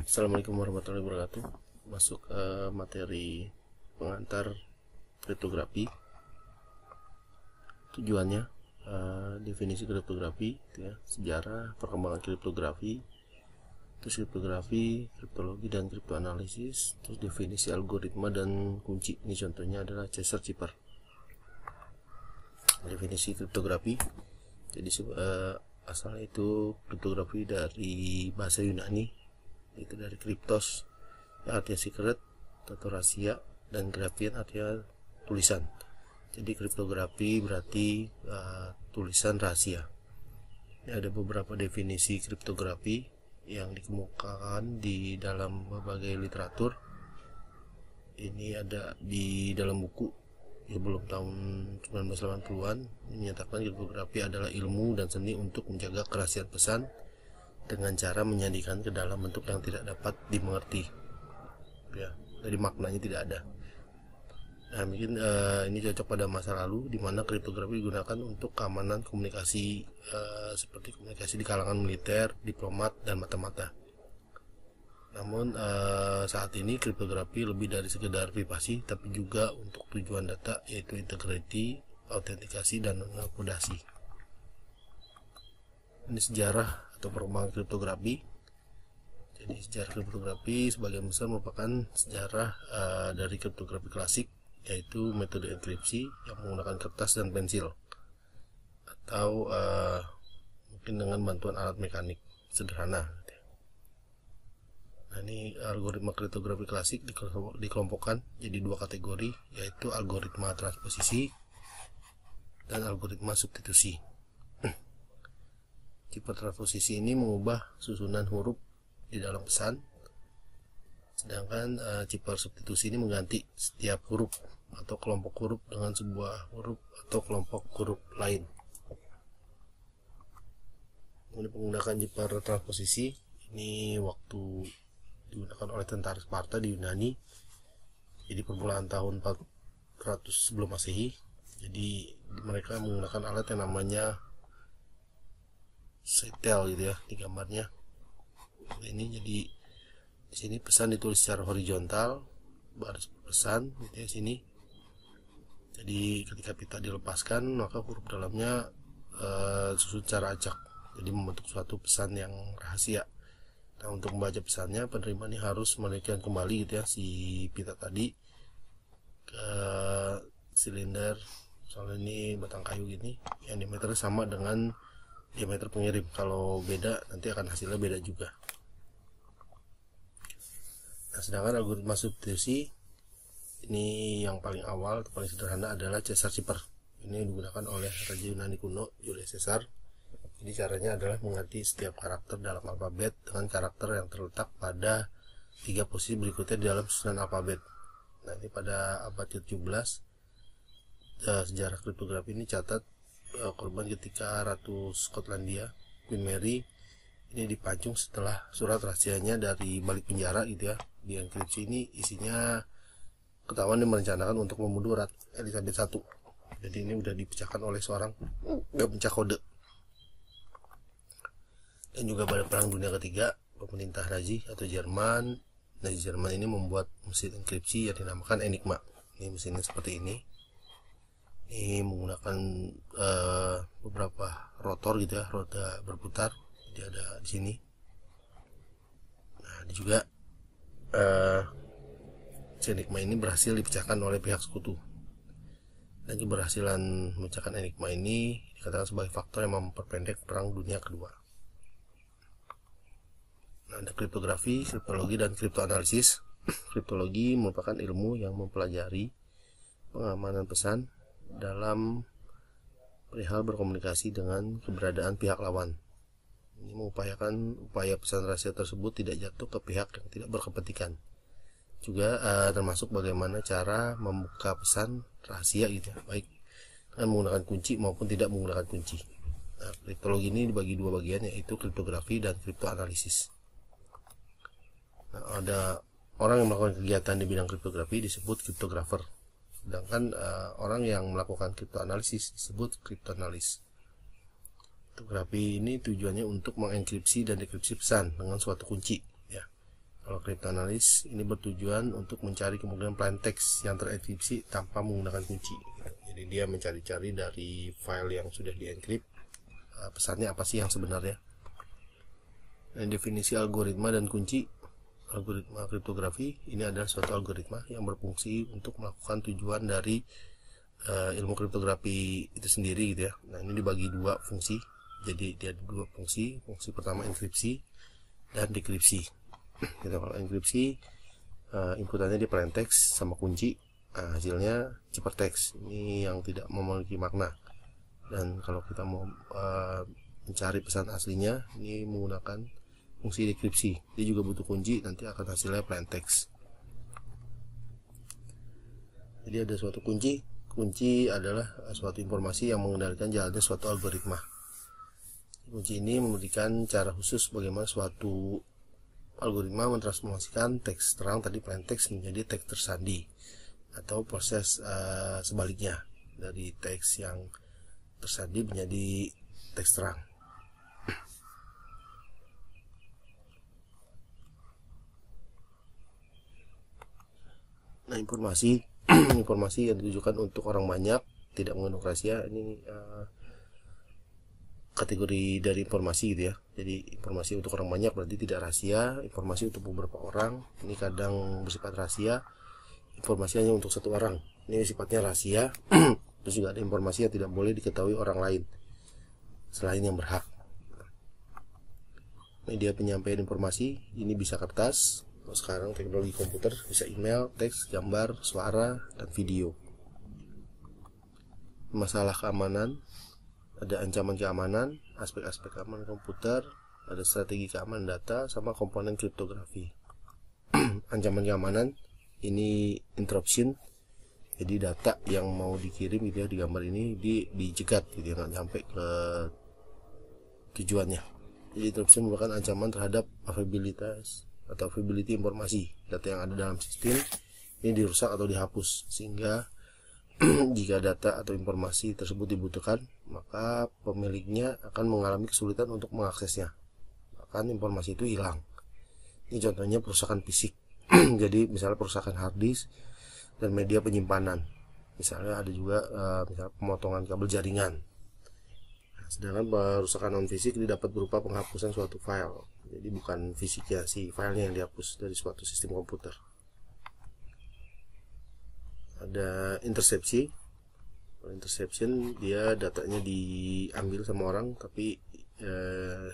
Assalamualaikum warahmatullahi wabarakatuh. Masuk ke materi pengantar kriptografi. Tujuannya definisi kriptografi, gitu ya, sejarah perkembangan kriptografi, terus kriptografi, kriptologi dan kriptoanalisis, terus definisi algoritma dan kunci. Ini contohnya adalah Caesar-Cipher. Definisi kriptografi. Jadi asalnya itu kriptografi dari bahasa Yunani, itu dari kriptos yang artinya secret atau rahasia, dan graphian artinya tulisan. Jadi kriptografi berarti tulisan rahasia. Ini ada beberapa definisi kriptografi yang dikemukakan di dalam berbagai literatur. Ini ada di dalam buku sebelum tahun 1980-an, menyatakan kriptografi adalah ilmu dan seni untuk menjaga kerahasiaan pesan dengan cara menyandikan ke dalam bentuk yang tidak dapat dimengerti, ya, jadi maknanya tidak ada. Nah, mungkin ini cocok pada masa lalu di mana kriptografi digunakan untuk keamanan komunikasi, seperti komunikasi di kalangan militer, diplomat, dan mata-mata. Namun saat ini kriptografi lebih dari sekedar privasi, tapi juga untuk tujuan data, yaitu integrity, autentikasi, dan kodasi. Ini sejarah atau perkembangan kriptografi. Jadi sejarah kriptografi sebagian besar merupakan sejarah dari kriptografi klasik, yaitu metode enkripsi yang menggunakan kertas dan pensil, atau mungkin dengan bantuan alat mekanik sederhana. Nah, ini algoritma kriptografi klasik dikelompokkan jadi dua kategori, yaitu algoritma transposisi dan algoritma substitusi. Cipher transposisi ini mengubah susunan huruf di dalam pesan, sedangkan cipher substitusi ini mengganti setiap huruf atau kelompok huruf dengan sebuah huruf atau kelompok huruf lain. Ini menggunakan cipher transposisi ini waktu digunakan oleh tentara Sparta di Yunani, jadi permulaan tahun 400 sebelum Masehi. Jadi mereka menggunakan alat yang namanya setel, gitu ya, di gambarnya. Ini jadi di sini pesan ditulis secara horizontal, baris pesan, gitu ya, sini. Jadi ketika pita dilepaskan, maka huruf dalamnya susun secara acak, jadi membentuk suatu pesan yang rahasia. Nah, untuk membaca pesannya, penerima ini harus menaikkan kembali, gitu ya, si pita tadi ke silinder. Soalnya ini batang kayu gini, yang diameternya sama dengan diameter pengirim. Kalau beda, nanti akan hasilnya beda juga. Nah, sedangkan algoritma substitusi ini yang paling awal atau paling sederhana adalah Caesar-Cipher. Ini digunakan oleh Raja Yunani kuno Julius Caesar. Jadi caranya adalah mengganti setiap karakter dalam alfabet dengan karakter yang terletak pada 3 posisi berikutnya di dalam susunan alfabet. Nah, ini pada abad ke-17 sejarah kriptografi ini catat korban ketika Ratu Skotlandia, Queen Mary, ini dipancung setelah surat rahasianya dari balik penjara, gitu ya. Di enkripsi ini isinya ketahuan dia merencanakan untuk membunuh Ratu Elizabeth I. Jadi ini udah dipecahkan oleh seorang pencak kode. Dan juga pada Perang Dunia Ketiga, pemerintah Nazi atau Nazi Jerman ini membuat mesin enkripsi yang dinamakan Enigma. Ini mesinnya seperti ini. Ini menggunakan beberapa rotor, gitu ya, roda berputar. Jadi ada di sini. Nah, ini juga Enigma ini berhasil dipecahkan oleh pihak sekutu. Dan keberhasilan memecahkan Enigma ini dikatakan sebagai faktor yang memperpendek Perang Dunia Kedua. Nah, ada kriptografi, kriptologi, dan kriptoanalisis. Kriptologi merupakan ilmu yang mempelajari pengamanan pesan dalam perihal berkomunikasi dengan keberadaan pihak lawan. Ini mengupayakan upaya pesan rahasia tersebut tidak jatuh ke pihak yang tidak berkepentingan. Juga termasuk bagaimana cara membuka pesan rahasia, gitu ya, baik dengan menggunakan kunci maupun tidak menggunakan kunci. Nah, kriptologi ini dibagi dua bagian, yaitu kriptografi dan kriptoanalisis. Nah, ada orang yang melakukan kegiatan di bidang kriptografi disebut kriptografer, sedangkan orang yang melakukan kriptoanalisis disebut kriptoanalis. Kriptografi ini tujuannya untuk mengenkripsi dan dekripsi pesan dengan suatu kunci, ya. Kalau cryptanalysis ini bertujuan untuk mencari kemungkinan plain text yang terenkripsi tanpa menggunakan kunci. Jadi dia mencari-cari dari file yang sudah dienkrip, pesannya apa sih yang sebenarnya. Dan definisi algoritma dan kunci. Algoritma kriptografi ini adalah suatu algoritma yang berfungsi untuk melakukan tujuan dari ilmu kriptografi itu sendiri gitu ya. Nah, ini dibagi dua fungsi. Jadi dia ada dua fungsi. Fungsi pertama enkripsi dan dekripsi. Gitu, kalau enkripsi inputannya di plain text sama kunci, hasilnya ciphertext, ini yang tidak memiliki makna. Dan kalau kita mau mencari pesan aslinya, ini menggunakan fungsi dekripsi, dia juga butuh kunci, nanti akan hasilnya plain text. Jadi ada suatu kunci. Kunci adalah suatu informasi yang mengendalikan jalannya suatu algoritma. Kunci ini memberikan cara khusus bagaimana suatu algoritma mentransformasikan teks terang tadi plain text menjadi teks tersandi, atau proses sebaliknya dari teks yang tersandi menjadi teks terang. Nah, informasi yang ditujukan untuk orang banyak, tidak mengandung rahasia, ini kategori dari informasi gitu ya. Jadi informasi untuk orang banyak berarti tidak rahasia, informasi untuk beberapa orang ini kadang bersifat rahasia, informasi hanya untuk satu orang ini sifatnya rahasia. Terus juga ada informasi yang tidak boleh diketahui orang lain selain yang berhak. Media penyampaian informasi ini bisa kertas, sekarang teknologi komputer bisa email, teks, gambar, suara, dan video. Masalah keamanan, ada ancaman keamanan, aspek-aspek keamanan komputer, ada strategi keamanan data, sama komponen kriptografi. Ancaman keamanan ini interruption, jadi data yang mau dikirim gitu ya, di gambar ini dicegat gitu ya, nggak sampai ke tujuannya. Jadi interruption merupakan ancaman terhadap availability informasi. Data yang ada dalam sistem ini dirusak atau dihapus, sehingga jika data atau informasi tersebut dibutuhkan, maka pemiliknya akan mengalami kesulitan untuk mengaksesnya, bahkan informasi itu hilang. Ini contohnya perusakan fisik. Jadi misalnya perusakan hard disk dan media penyimpanan. Misalnya ada juga misalnya pemotongan kabel jaringan. Sedangkan perusakan non fisik ini dapat berupa penghapusan suatu file. Jadi bukan fisiknya, si filenya yang dihapus dari suatu sistem komputer. Ada interception, dia datanya diambil sama orang, tapi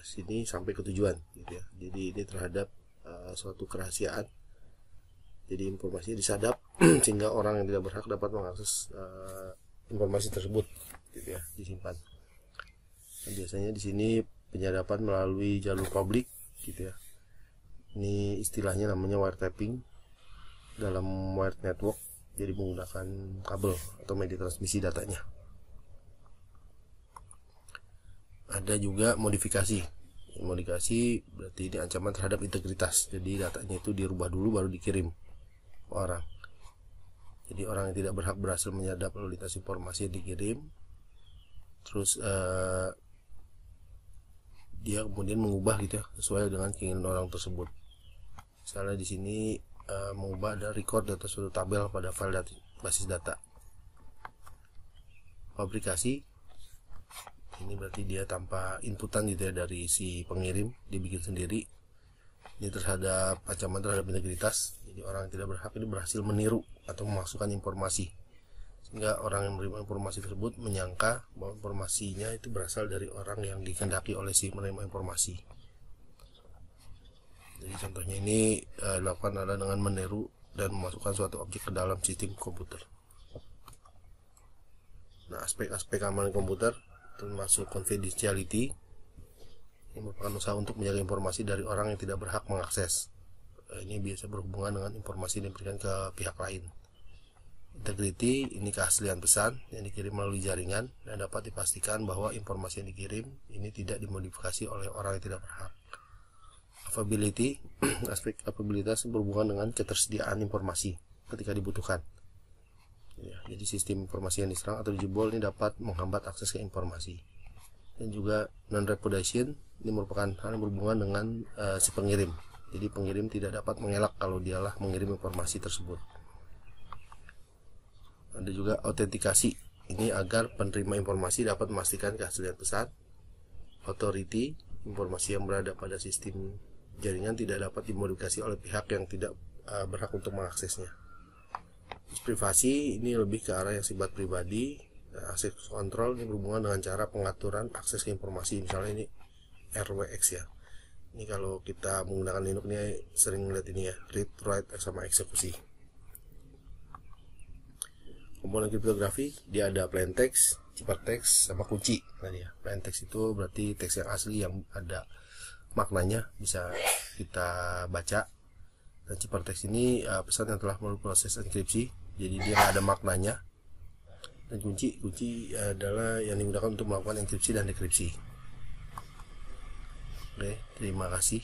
sini sampai ke tujuan gitu ya. Jadi ini terhadap suatu kerahasiaan, jadi informasinya disadap sehingga orang yang tidak berhak dapat mengakses informasi tersebut gitu ya, disimpan. Nah, biasanya di sini penyadapan melalui jalur publik gitu ya. Ini istilahnya namanya wiretapping dalam wired network, jadi menggunakan kabel atau media transmisi datanya. Ada juga modifikasi. Modifikasi berarti ini ancaman terhadap integritas, jadi datanya itu dirubah dulu baru dikirim ke orang. Jadi orang yang tidak berhak berhasil menyadap lalu lintas informasi yang dikirim, terus dia kemudian mengubah gitu ya, sesuai dengan keinginan orang tersebut. Misalnya di sini mengubah ada record data suatu tabel pada file basis data. Fabrikasi ini berarti dia tanpa inputan gitu ya dari si pengirim, dibikin sendiri. Ini terhadap ancaman terhadap integritas. Jadi orang yang tidak berhak ini berhasil meniru atau memasukkan informasi, sehingga orang yang menerima informasi tersebut menyangka bahwa informasinya itu berasal dari orang yang dikehendaki oleh si menerima informasi. Jadi contohnya ini dilakukan adalah dengan meniru dan memasukkan suatu objek ke dalam sistem komputer. Nah, aspek-aspek keamanan komputer termasuk confidentiality. Ini merupakan usaha untuk menjaga informasi dari orang yang tidak berhak mengakses. Ini biasa berhubungan dengan informasi yang diberikan ke pihak lain. Integrity ini keaslian pesan yang dikirim melalui jaringan dan dapat dipastikan bahwa informasi yang dikirim ini tidak dimodifikasi oleh orang yang tidak berhak. Availability, aspek availabilitas berhubungan dengan ketersediaan informasi ketika dibutuhkan. Ya, jadi sistem informasi yang diserang atau dijebol ini dapat menghambat akses ke informasi. Dan juga non-repudiation ini merupakan hal yang berhubungan dengan si pengirim. Jadi pengirim tidak dapat mengelak kalau dialah mengirim informasi tersebut. Ada juga autentikasi. Ini agar penerima informasi dapat memastikan keaslian pesan. Authority, informasi yang berada pada sistem jaringan tidak dapat dimodifikasi oleh pihak yang tidak berhak untuk mengaksesnya. Privasi, ini lebih ke arah yang sifat pribadi. Access control ini berhubungan dengan cara pengaturan akses ke informasi. Misalnya ini RWX ya. Ini kalau kita menggunakan Linux ini sering lihat ini ya, read, write sama eksekusi. Komponen kriptografi, dia ada plain text, ciphertext, sama kunci tadi ya. Plain text itu berarti teks yang asli yang ada maknanya bisa kita baca. Dan ciphertext ini pesan yang telah melalui proses enkripsi, jadi dia nggak ada maknanya. Dan kunci adalah yang digunakan untuk melakukan enkripsi dan dekripsi. Oke, terima kasih.